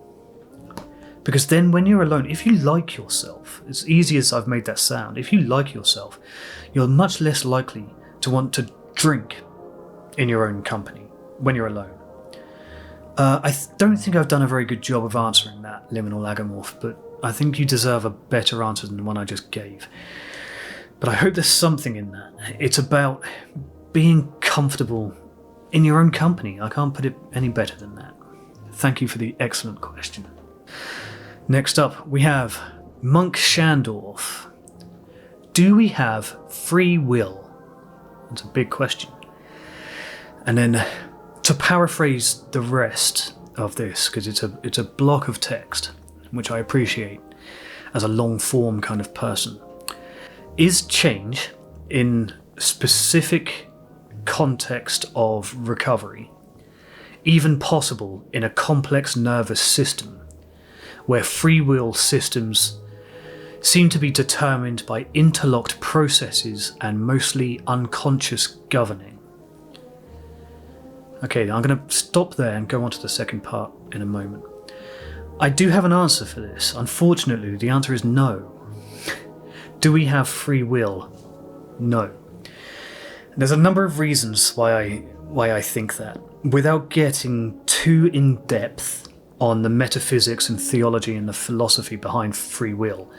Because then when you're alone, if you like yourself, as easy as I've made that sound, if you like yourself, you're much less likely to want to drink in your own company when you're alone. I don't think I've done a very good job of answering that, liminal agamorph, but I think you deserve a better answer than the one I just gave. But I hope there's something in that. It's about being comfortable in your own company. I can't put it any better than that. Thank you for the excellent question. Next up, we have Monk Shandorf. Do we have free will? That's a big question. And then, to paraphrase the rest of this, because it's a block of text, which I appreciate as a long-form kind of person. Is change in specific context of recovery even possible in a complex nervous system where free will systems seem to be determined by interlocked processes and mostly unconscious governing? Okay, I'm going to stop there and go on to the second part in a moment. I do have an answer for this. Unfortunately, the answer is no. Do we have free will? No. There's a number of reasons why I think that. Without getting too in-depth on the metaphysics and theology and the philosophy behind free will,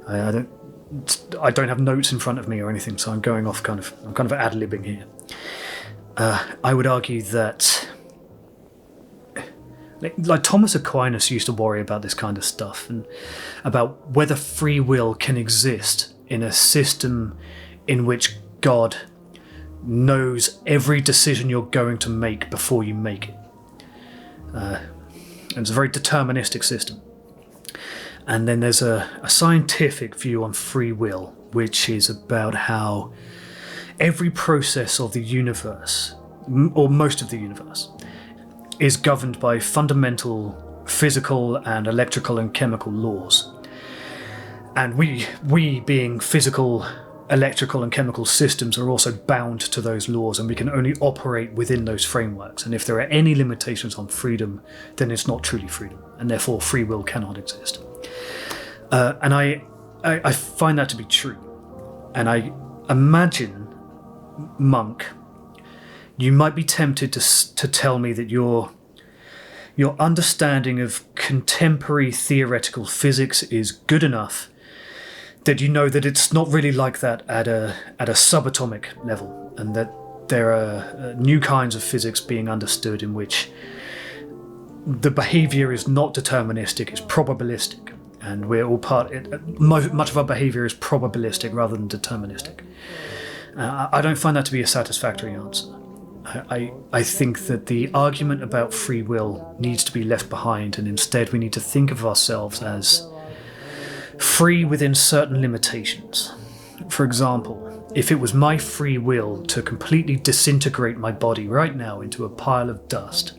I don't have notes in front of me or anything, so I'm going off I'm kind of ad-libbing here. I would argue that, like Thomas Aquinas used to worry about this kind of stuff, and about whether free will can exist in a system in which God knows every decision you're going to make before you make it. It's a very deterministic system. And then there's a scientific view on free will, which is about how every process of the universe, or most of the universe, is governed by fundamental physical and electrical and chemical laws. And we being physical, electrical and chemical systems are also bound to those laws, and we can only operate within those frameworks. And if there are any limitations on freedom, then it's not truly freedom, and therefore free will cannot exist. And I find that to be true. And I imagine, Monk, you might be tempted to tell me that your understanding of contemporary theoretical physics is good enough that you know that it's not really like that at a subatomic level, and that there are new kinds of physics being understood in which the behavior is not deterministic, it's probabilistic, and we're all much of our behavior is probabilistic rather than deterministic. I don't find that to be a satisfactory answer. I think that the argument about free will needs to be left behind, and instead we need to think of ourselves as free within certain limitations. For example, if it was my free will to completely disintegrate my body right now into a pile of dust,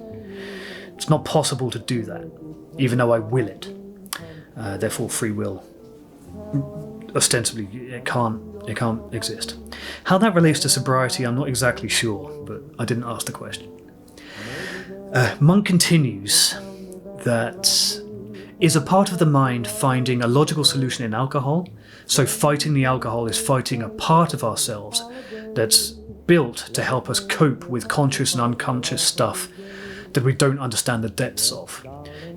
it's not possible to do that, even though I will it. Therefore, free will, ostensibly, it can't exist. How that relates to sobriety, I'm not exactly sure, but I didn't ask the question. Monk continues that is a part of the mind finding a logical solution in alcohol. So fighting the alcohol is fighting a part of ourselves that's built to help us cope with conscious and unconscious stuff that we don't understand the depths of.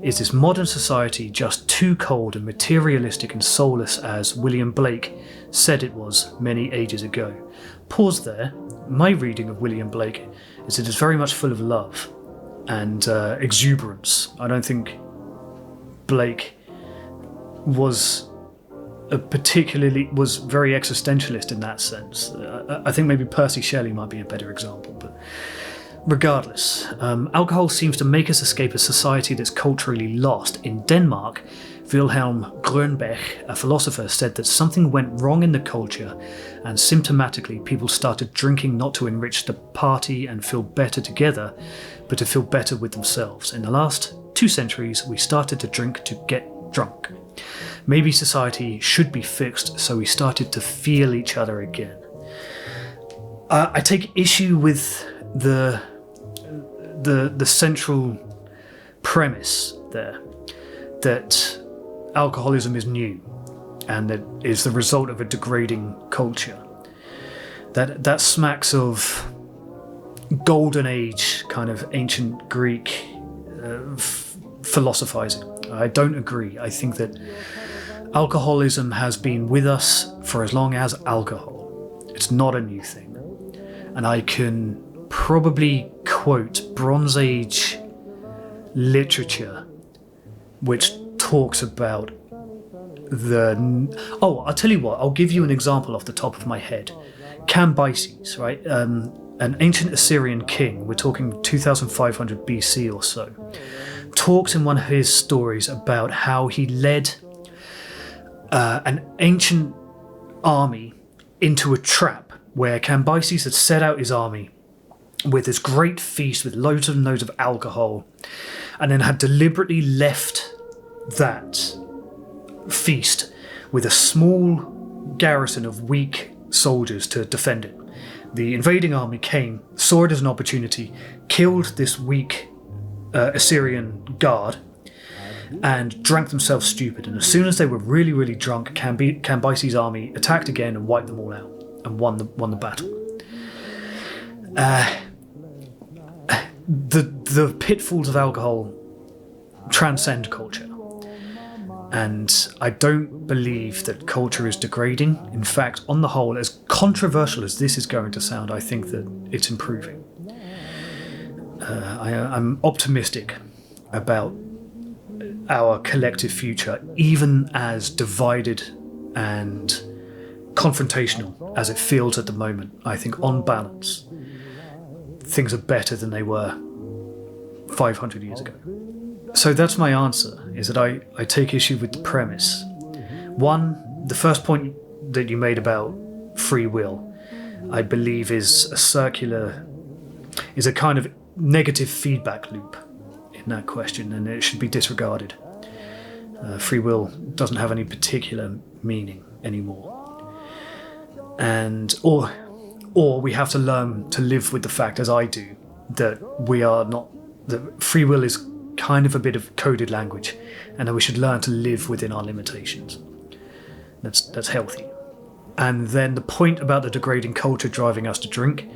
Is this modern society just too cold and materialistic and soulless, as William Blake said it was many ages ago? Pause there. My reading of William Blake is that it's very much full of love and exuberance. I don't think Blake was very existentialist in that sense. I think maybe Percy Shelley might be a better example, but regardless, alcohol seems to make us escape a society that's culturally lost. In Denmark, Wilhelm Grönberg, a philosopher, said that something went wrong in the culture, and symptomatically people started drinking not to enrich the party and feel better together, but to feel better with themselves. In the last 2 centuries, we started to drink to get drunk. Maybe society should be fixed, so we started to feel each other again. I take issue with the central premise there, that alcoholism is new and that is the result of a degrading culture. That smacks of golden age, kind of ancient Greek philosophizing. I don't agree. I think that alcoholism has been with us for as long as alcohol. It's not a new thing. And I can probably quote Bronze Age literature which talks about I'll tell you what, I'll give you an example off the top of my head. Cambyses, right? An ancient Assyrian king, we're talking 2500 BC or so, talks in one of his stories about how he led an ancient army into a trap where Cambyses had set out his army with this great feast with loads and loads of alcohol, and then had deliberately left that feast with a small garrison of weak soldiers to defend it. The invading army came, saw it as an opportunity, killed this weak Assyrian guard, and drank themselves stupid. And as soon as they were really, really drunk, Cambyses' army attacked again and wiped them all out and won the battle. The pitfalls of alcohol transcend culture. And I don't believe that culture is degrading. In fact, on the whole, as controversial as this is going to sound, I think that it's improving. I'm optimistic about our collective future, even as divided and confrontational as it feels at the moment. I think on balance, things are better than they were 500 years ago. So that's my answer, is that I take issue with the premise. One, the first point that you made about free will, I believe is a kind of negative feedback loop in that question, and it should be disregarded. Free will doesn't have any particular meaning anymore. Or we have to learn to live with the fact, as I do, that that free will is kind of a bit of coded language, and that we should learn to live within our limitations. That's healthy. And then the point about the degrading culture driving us to drink,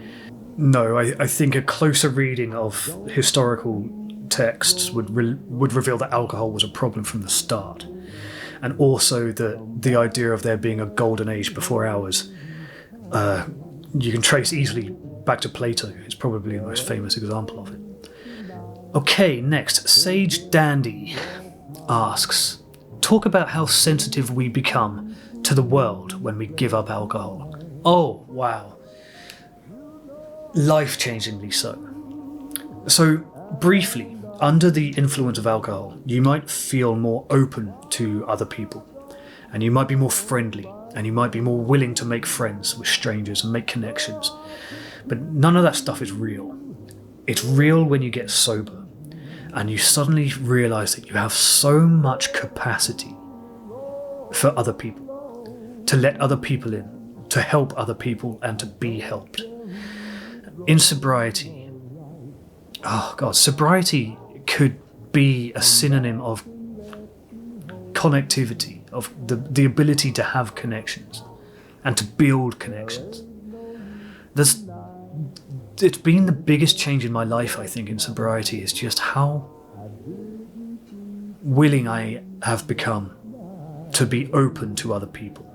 no, I think a closer reading of historical texts would reveal that alcohol was a problem from the start, and also that the idea of there being a golden age before ours, you can trace easily back to Plato. It's probably the most famous example of it. Okay, next, Sage Dandy asks, talk about how sensitive we become to the world when we give up alcohol. Oh, wow. Life-changingly so. So, briefly, under the influence of alcohol, you might feel more open to other people, and you might be more friendly, and you might be more willing to make friends with strangers and make connections. But none of that stuff is real. It's real when you get sober, and you suddenly realise that you have so much capacity for other people, to let other people in, to help other people, and to be helped. In sobriety, sobriety could be a synonym of connectivity, of the ability to have connections and to build connections. It's been the biggest change in my life, I think, in sobriety, is just how willing I have become to be open to other people.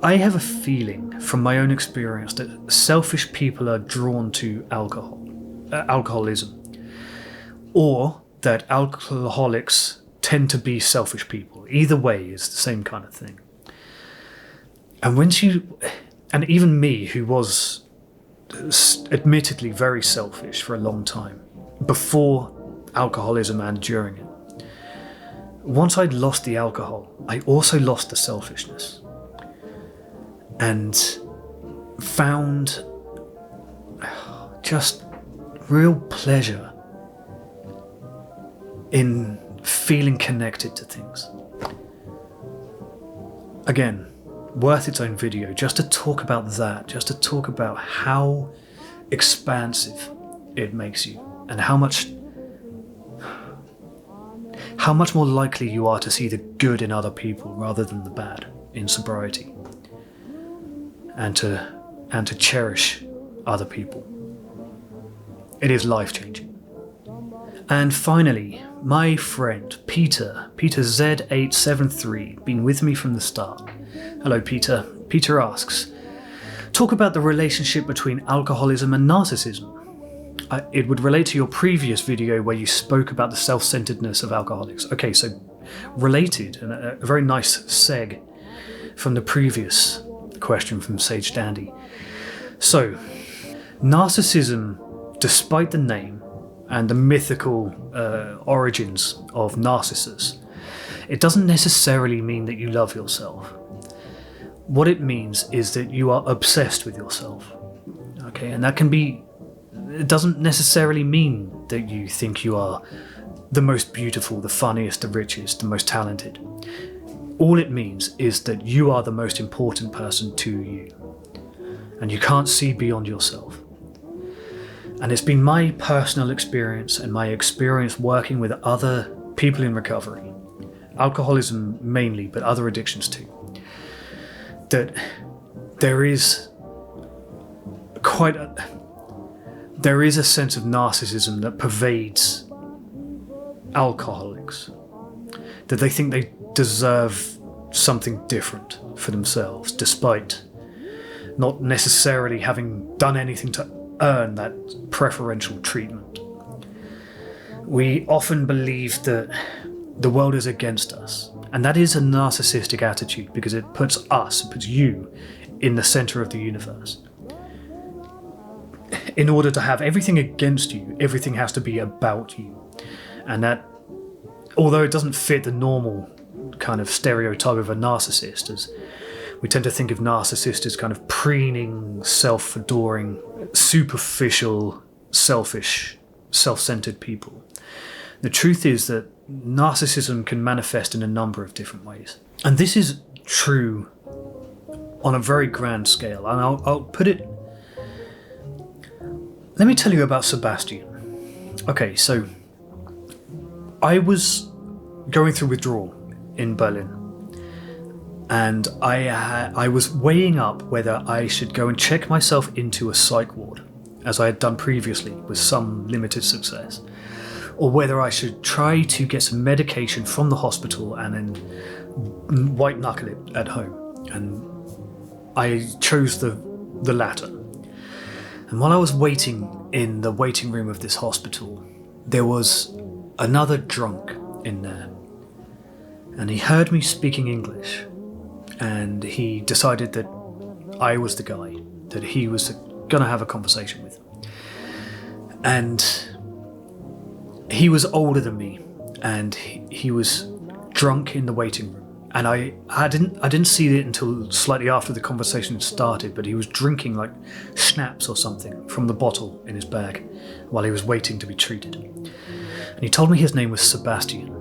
I have a feeling from my own experience that selfish people are drawn to alcoholism, or that alcoholics tend to be selfish people. Either way is the same kind of thing. And even me, who was admittedly very selfish for a long time, before alcoholism and during it, once I'd lost the alcohol, I also lost the selfishness. And found just real pleasure in feeling connected to things. Again, worth its own video, just to talk about that, just to talk about how expansive it makes you, and how much more likely you are to see the good in other people rather than the bad in sobriety. And to cherish other people. It is life-changing. And finally, my friend Peter Z873, been with me from the start. Hello Peter. Peter asks, talk about the relationship between alcoholism and narcissism. It would relate to your previous video where you spoke about the self-centeredness of alcoholics. Okay, so related, and a very nice seg from the previous question from Sage Dandy. So, narcissism, despite the name and the mythical origins of Narcissus, it doesn't necessarily mean that you love yourself. What it means is that you are obsessed with yourself. Okay, and it doesn't necessarily mean that you think you are the most beautiful, the funniest, the richest, the most talented. All it means is that you are the most important person to you, and you can't see beyond yourself. And it's been my personal experience and my experience working with other people in recovery, alcoholism mainly, but other addictions too, that there is a sense of narcissism that pervades alcoholics, that they think they deserve something different for themselves, despite not necessarily having done anything to earn that preferential treatment. We often believe that the world is against us, and that is a narcissistic attitude because it puts you in the center of the universe. In order to have everything against you, everything has to be about you. And that, although it doesn't fit the normal kind of stereotype of a narcissist, as we tend to think of narcissists as kind of preening, self-adoring, superficial, selfish, self-centered people. The truth is that narcissism can manifest in a number of different ways. And this is true on a very grand scale. And I'll put it... Let me tell you about Sebastian. Okay, so I was going through withdrawal in Berlin, and I was weighing up whether I should go and check myself into a psych ward, as I had done previously with some limited success, or whether I should try to get some medication from the hospital and then white knuckle it at home. And I chose the latter. And while I was waiting in the waiting room of this hospital, there was another drunk in there. And he heard me speaking English, and he decided that I was the guy that he was going to have a conversation with. And he was older than me, and he was drunk in the waiting room. And I didn't see it until slightly after the conversation started, but he was drinking like schnapps or something from the bottle in his bag while he was waiting to be treated. And he told me his name was Sebastian.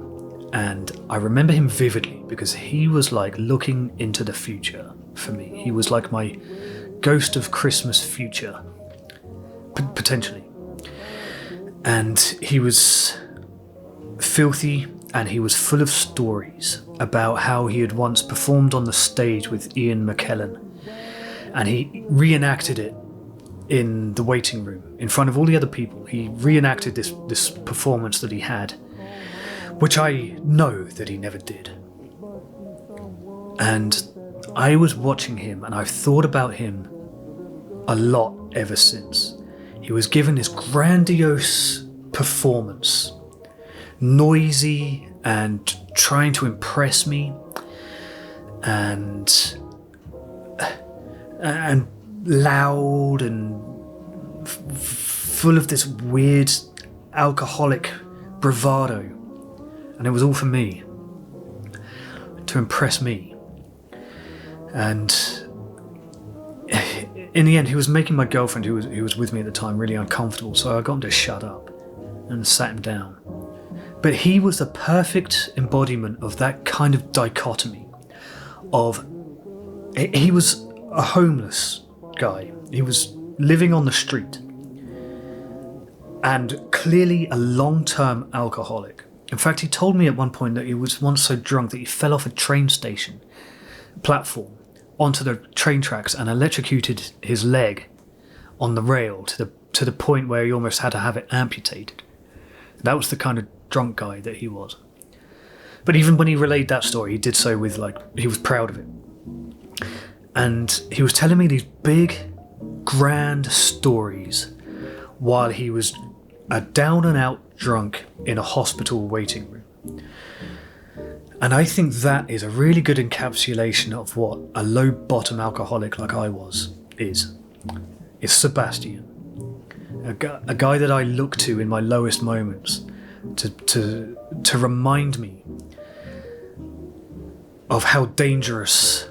And I remember him vividly because he was like looking into the future for me. He was like my ghost of Christmas future, potentially. And he was filthy and he was full of stories about how he had once performed on the stage with Ian McKellen, and he reenacted it in the waiting room in front of all the other people. He reenacted this performance that he had, which I know that he never did. And I was watching him, and I've thought about him a lot ever since. He was given this grandiose performance, noisy and trying to impress me, and loud and full of this weird alcoholic bravado, and it was all for me, to impress me. And in the end, he was making my girlfriend, who was with me at the time, really uncomfortable, so I got him to shut up and sat him down. But he was the perfect embodiment of that kind of dichotomy of, he was a homeless guy. He was living on the street and clearly a long-term alcoholic. In fact, he told me at one point that he was once so drunk that he fell off a train station platform onto the train tracks and electrocuted his leg on the rail to the point where he almost had to have it amputated. That was the kind of drunk guy that he was. But even when he relayed that story, he did so with, he was proud of it. And he was telling me these big, grand stories while he was a down-and-out drunk in a hospital waiting room. And I think that is a really good encapsulation of what a low-bottom alcoholic like I was is Sebastian. A guy that I look to in my lowest moments to remind me of how dangerous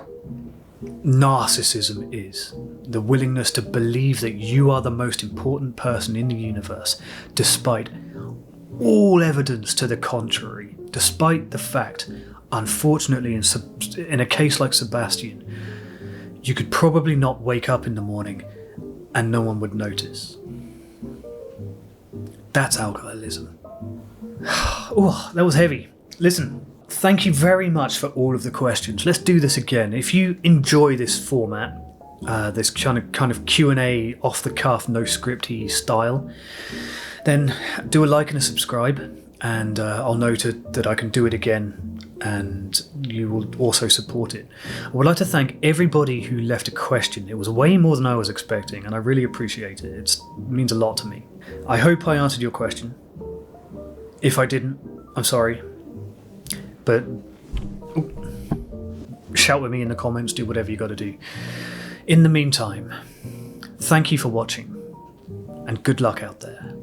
narcissism is. The willingness to believe that you are the most important person in the universe, despite all evidence to the contrary, despite the fact, unfortunately, in a case like Sebastian, you could probably not wake up in the morning and no one would notice. That's alcoholism. Oh, that was heavy. Listen, thank you very much for all of the questions. Let's do this again. If you enjoy this format, this kind of Q&A off the cuff, no scripty style, then do a like and a subscribe, and I'll note that I can do it again, and you will also support it. I would like to thank everybody who left a question. It was way more than I was expecting, and I really appreciate it. It means a lot to me. I hope I answered your question. If I didn't, I'm sorry. But shout with me in the comments, do whatever you got to do. In the meantime, thank you for watching, and good luck out there.